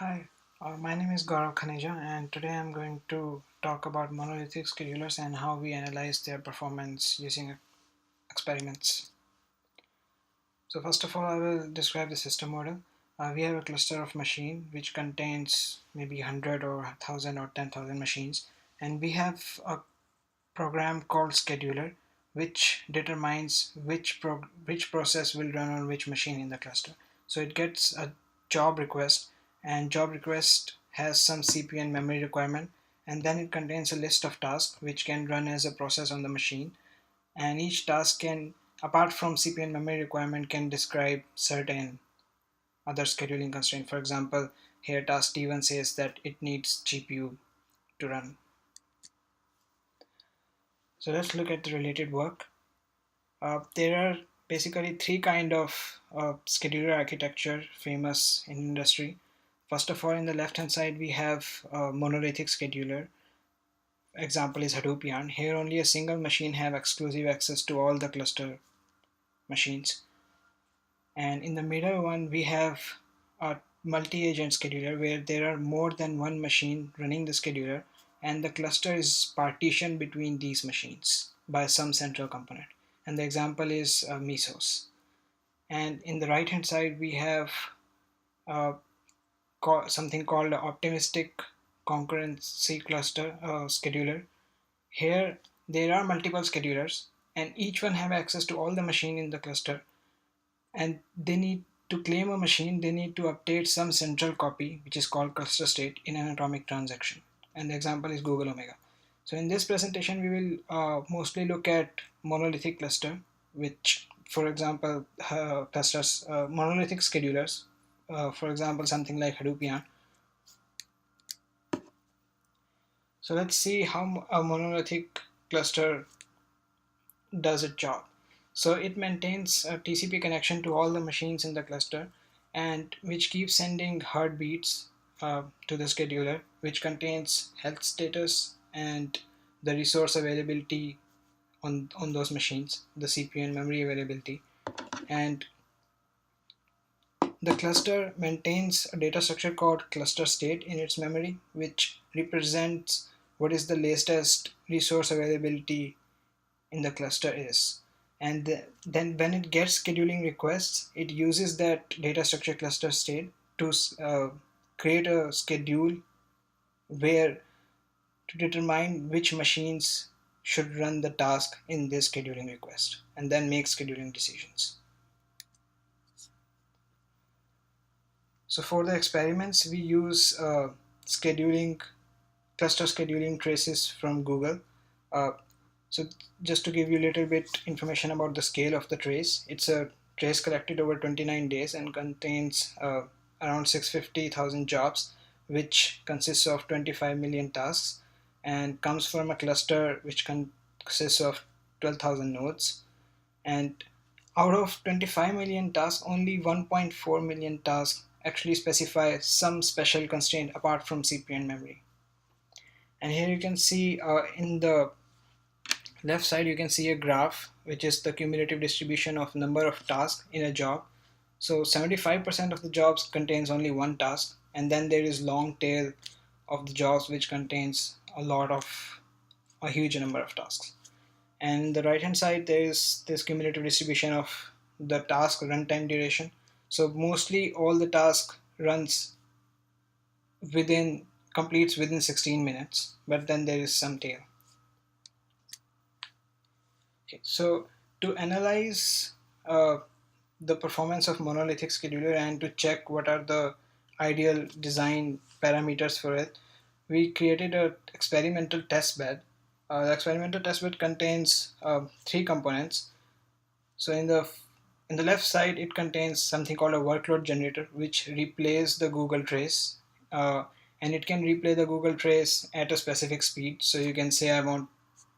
Hi, my name is Gaurav Khaneja, and today I'm going to talk about monolithic schedulers and how we analyze their performance using experiments. So first of all, I will describe the system model. We have a cluster of machine which contains maybe 100 or 1000 or 10,000 machines, and we have a program called scheduler which determines which process will run on which machine in the cluster. So it gets a job request, and job request has some CPU and memory requirement, and then it contains a list of tasks which can run as a process on the machine. And each task can, apart from CPU and memory requirement, can describe certain other scheduling constraint. For example, here task T1 says that it needs GPU to run. So let's look at the related work. There are basically three kind of scheduler architecture famous in industry. First of all, in the left hand side, we have a monolithic scheduler. Example is Hadoop yarn. Here only a single machine have exclusive access to all the cluster machines. And in the middle one, we have a multi-agent scheduler where there are more than one machine running the scheduler, and the cluster is partitioned between these machines by some central component. And the example is Mesos. And in the right hand side, we have uh, something called optimistic concurrency cluster scheduler. Here there are multiple schedulers, and each one have access to all the machine in the cluster, and they need to claim a machine, they need to update some central copy which is called cluster state in an atomic transaction. And the example is Google Omega. So in this presentation we will mostly look at monolithic cluster, which for example clusters monolithic schedulers, for example something like Hadoop yarn. So let's see how a monolithic cluster does its job. So it maintains a TCP connection to all the machines in the cluster, and which keeps sending heartbeats to the scheduler, which contains health status and the resource availability on those machines, the CPU and memory availability. And the cluster maintains a data structure called cluster state in its memory, which represents what is the latest resource availability in the cluster is. And then when it gets scheduling requests, it uses that data structure cluster state to create a schedule where to determine which machines should run the task in this scheduling request and then make scheduling decisions. So for the experiments, we use scheduling cluster scheduling traces from Google. Uh, So just to give you a little bit information about the scale of the trace, it's a trace collected over 29 days and contains around 650,000 jobs, which consists of 25 million tasks and comes from a cluster which consists of 12,000 nodes. And out of 25 million tasks, only 1.4 million tasks actually specify some special constraint apart from CPU and memory. And here you can see in the left side you can see a graph which is the cumulative distribution of number of tasks in a job. So 75% of the jobs contains only one task, and then there is long tail of the jobs which contains a huge number of tasks. And the right hand side there is this cumulative distribution of the task runtime duration. So mostly all the task runs within completes within 16 minutes, but then there is some tail. Okay, so to analyze the performance of monolithic scheduler and to check what are the ideal design parameters for it, we created an experimental test bed. The experimental test bed contains three components. So in the left side, it contains something called a workload generator, which replays the Google Trace, uh, and it can replay the Google Trace at a specific speed. So you can say I want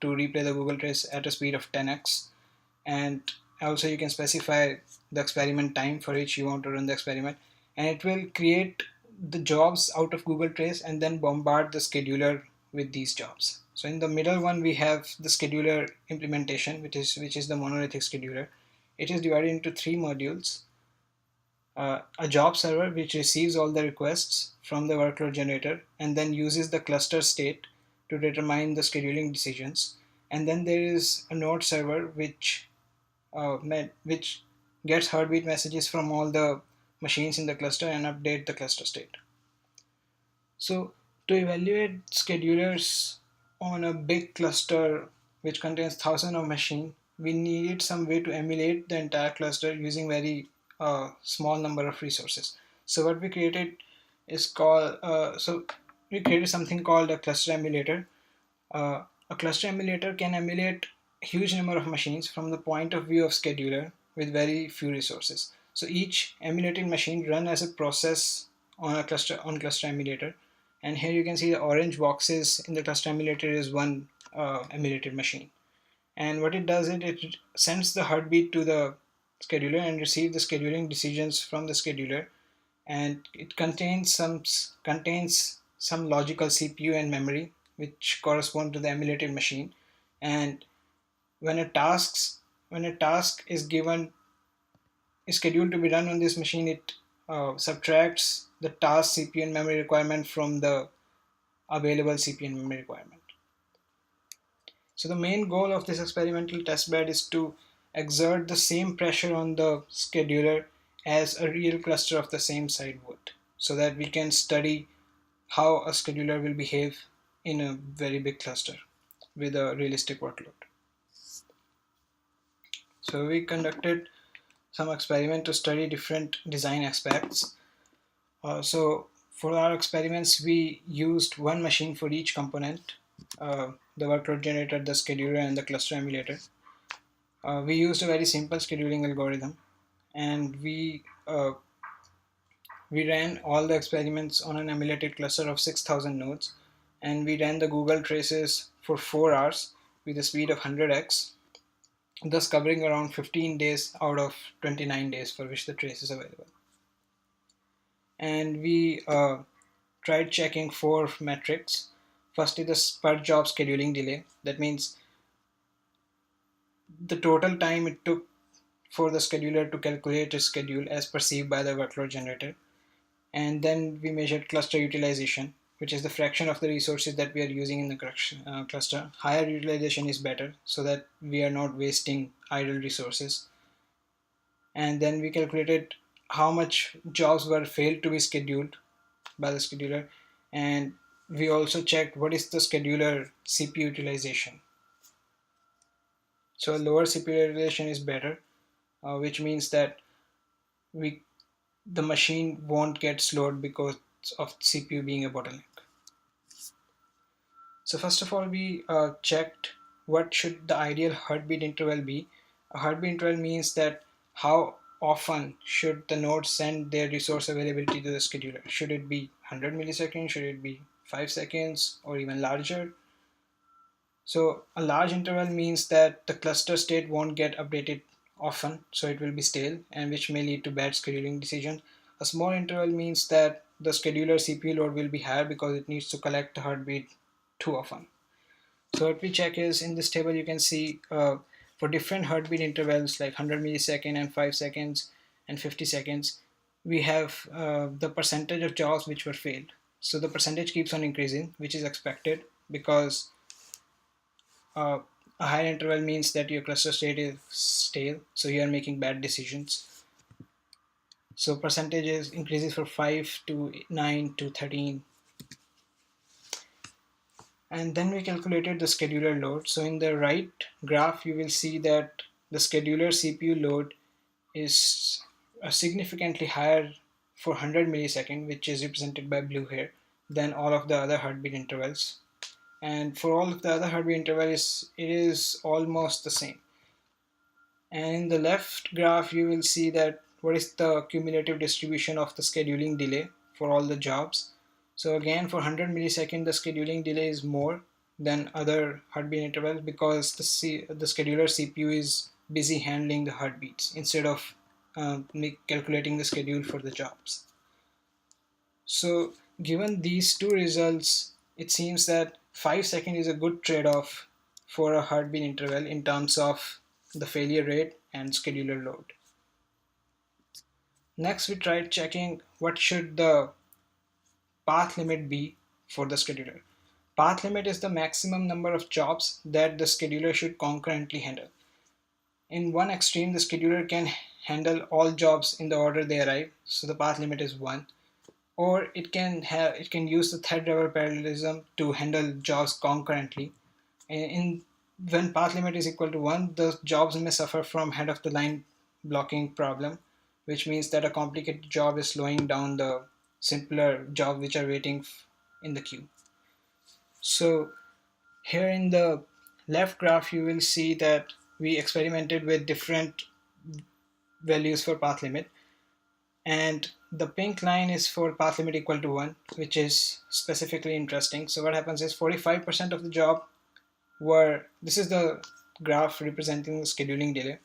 to replay the Google Trace at a speed of 10x, and also you can specify the experiment time for which you want to run the experiment, and it will create the jobs out of Google Trace and then bombard the scheduler with these jobs. So in the middle one we have the scheduler implementation, which is the monolithic scheduler. It is divided into three modules. a job server which receives all the requests from the workload generator and then uses the cluster state to determine the scheduling decisions. And then there is a node server which gets heartbeat messages from all the machines in the cluster and update the cluster state. So to evaluate schedulers on a big cluster which contains thousands of machines, we needed some way to emulate the entire cluster using very small number of resources. So what we created is called we created something called a cluster emulator. A cluster emulator can emulate a huge number of machines from the point of view of scheduler with very few resources. So each emulated machine run as a process on a cluster emulator. And here you can see the orange boxes in the cluster emulator is one emulated machine. And what it does is it sends the heartbeat to the scheduler and receives the scheduling decisions from the scheduler, and it contains some logical CPU and memory which correspond to the emulated machine. And when a task is scheduled to be run on this machine, it subtracts the task CPU and memory requirement from the available CPU and memory requirement. So the main goal of this experimental testbed is to exert the same pressure on the scheduler as a real cluster of the same size would, so that we can study how a scheduler will behave in a very big cluster with a realistic workload. So we conducted some experiment to study different design aspects. So for our experiments, we used one machine for each component, the workload generator, the scheduler, and the cluster emulator. We used a very simple scheduling algorithm, and we ran all the experiments on an emulated cluster of 6,000 nodes, and we ran the Google traces for 4 hours with a speed of 100x, thus covering around 15 days out of 29 days for which the trace is available. And we tried checking 4 metrics. Firstly, the per job scheduling delay. That means the total time it took for the scheduler to calculate its schedule as perceived by the workload generator. And then we measured cluster utilization, which is the fraction of the resources that we are using in the cluster. Higher utilization is better, so that we are not wasting idle resources. And then we calculated how much jobs were failed to be scheduled by the scheduler, and we also checked what is the scheduler CPU utilization. So lower CPU utilization is better, which means that we the machine won't get slowed because of CPU being a bottleneck. So first of all, we checked what should the ideal heartbeat interval be. A heartbeat interval means that how often should the node send their resource availability to the scheduler. Should it be 100 milliseconds? Should it be 5 seconds or even larger? So a large interval means that the cluster state won't get updated often, so it will be stale, and which may lead to bad scheduling decisions. A small interval means that the scheduler CPU load will be higher because it needs to collect the heartbeat too often. So what we check is in this table you can see for different heartbeat intervals like 100 millisecond and 5 seconds and 50 seconds, we have the percentage of jobs which were failed. So the percentage keeps on increasing, which is expected because uh, a higher interval means that your cluster state is stale, so you are making bad decisions. So percentages increases from 5 to 9 to 13. And then we calculated the scheduler load. So in the right graph, you will see that the scheduler CPU load is significantly higher for 100 millisecond, which is represented by blue here, than all of the other heartbeat intervals. And for all of the other heartbeat intervals, it is almost the same. And in the left graph, you will see that what is the cumulative distribution of the scheduling delay for all the jobs. So again, for 100 millisecond, the scheduling delay is more than other heartbeat intervals because the scheduler CPU is busy handling the heartbeats instead of calculating the schedule for the jobs. So given these two results, it seems that 5 seconds is a good trade-off for a heartbeat interval in terms of the failure rate and scheduler load. Next, we tried checking what should the path limit be for the scheduler. Path limit is the maximum number of jobs that the scheduler should concurrently handle. In one extreme, the scheduler can handle all jobs in the order they arrive, so the path limit is 1. Or it can use the thread level parallelism to handle jobs concurrently. In when path limit is equal to 1, the jobs may suffer from head of the line blocking problem, which means that a complicated job is slowing down the simpler jobs which are waiting in the queue. So here in the left graph, you will see that we experimented with different values for path limit, and the pink line is for path limit equal to 1, which is specifically interesting. So what happens is 45% of the job this is the graph representing the scheduling delay.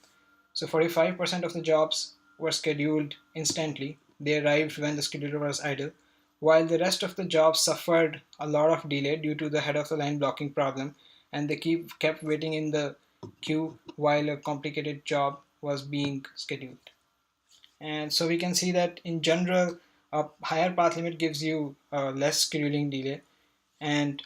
So 45% of the jobs were scheduled instantly. They arrived when the scheduler was idle, while the rest of the jobs suffered a lot of delay due to the head of the line blocking problem, and they kept waiting in the queue while a complicated job was being scheduled. And so we can see that in general, a higher path limit gives you less scheduling delay, and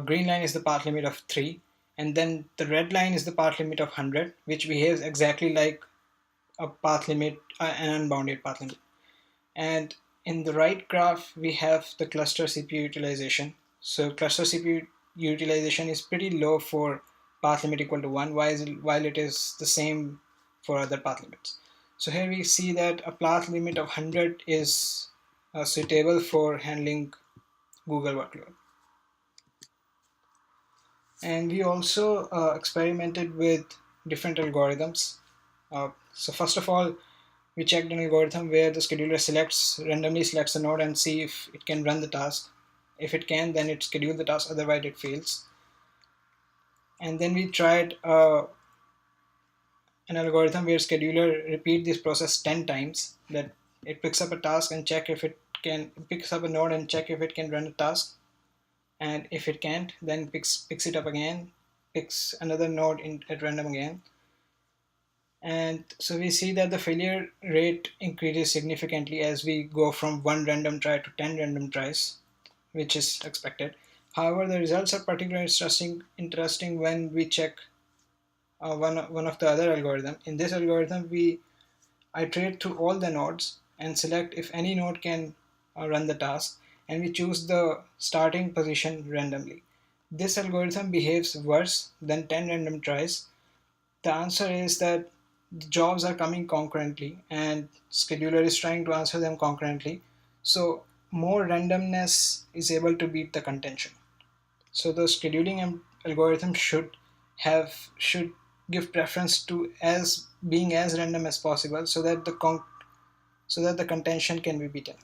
green line is the path limit of 3, and then the red line is the path limit of 100, which behaves exactly like a path limit, an unbounded path limit. And in the right graph, we have the cluster CPU utilization. So cluster CPU utilization is pretty low for path limit equal to 1, while it is the same for other path limits. So here we see that a path limit of 100 is suitable for handling Google workload. And we also experimented with different algorithms. So first of all, we checked an algorithm where the scheduler randomly selects a node and see if it can run the task. If it can, then it schedules the task, otherwise it fails. And then we tried an algorithm where scheduler repeat this process 10 times, that it picks up a task and picks up a node and check if it can run a task. And if it can't, then picks it up again, picks another node at random again. And so we see that the failure rate increases significantly as we go from 1 random try to 10 random tries, which is expected. However, the results are particularly interesting when we check one of the other algorithm. In this algorithm, we iterate through all the nodes and select if any node can run the task, and we choose the starting position randomly. This algorithm behaves worse than 10 random tries. The answer is that the jobs are coming concurrently and scheduler is trying to answer them concurrently. So more randomness is able to beat the contention. So the scheduling algorithm should give preference to as being as random as possible so that the contention can be beaten.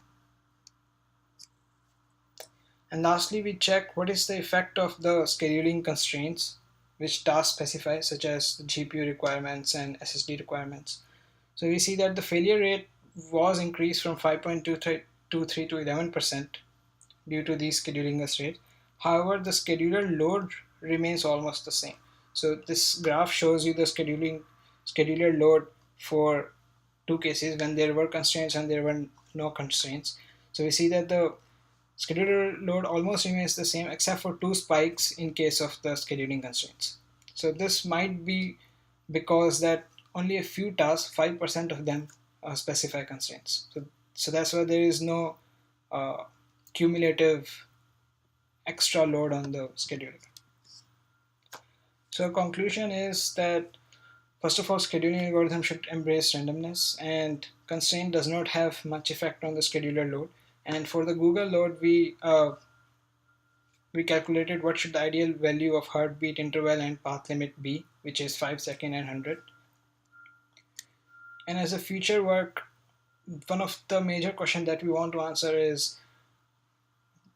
And lastly, we check what is the effect of the scheduling constraints which tasks specify, such as the GPU requirements and SSD requirements. So we see that the failure rate was increased from 5.23 to 11% due to these scheduling constraints. However, the scheduler load remains almost the same. So this graph shows you the scheduler load for two cases, when there were constraints and there were no constraints. So we see that the scheduler load almost remains the same except for two spikes in case of the scheduling constraints. So this might be because that only a few tasks, 5% of them, specify constraints. So that's why there is no cumulative extra load on the scheduler. So conclusion is that first of all, scheduling algorithm should embrace randomness, and constraint does not have much effect on the scheduler load. And for the Google load, we calculated what should the ideal value of heartbeat interval and path limit be, which is 5 seconds and 100. And as a future work, one of the major questions that we want to answer is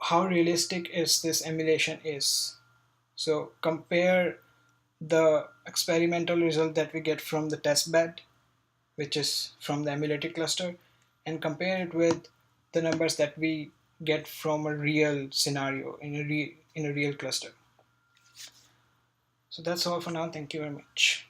how realistic is this emulation is. So compare the experimental result that we get from the test bed, which is from the emulated cluster, and compare it with the numbers that we get from a real scenario in a real cluster. So that's all for now. Thank you very much.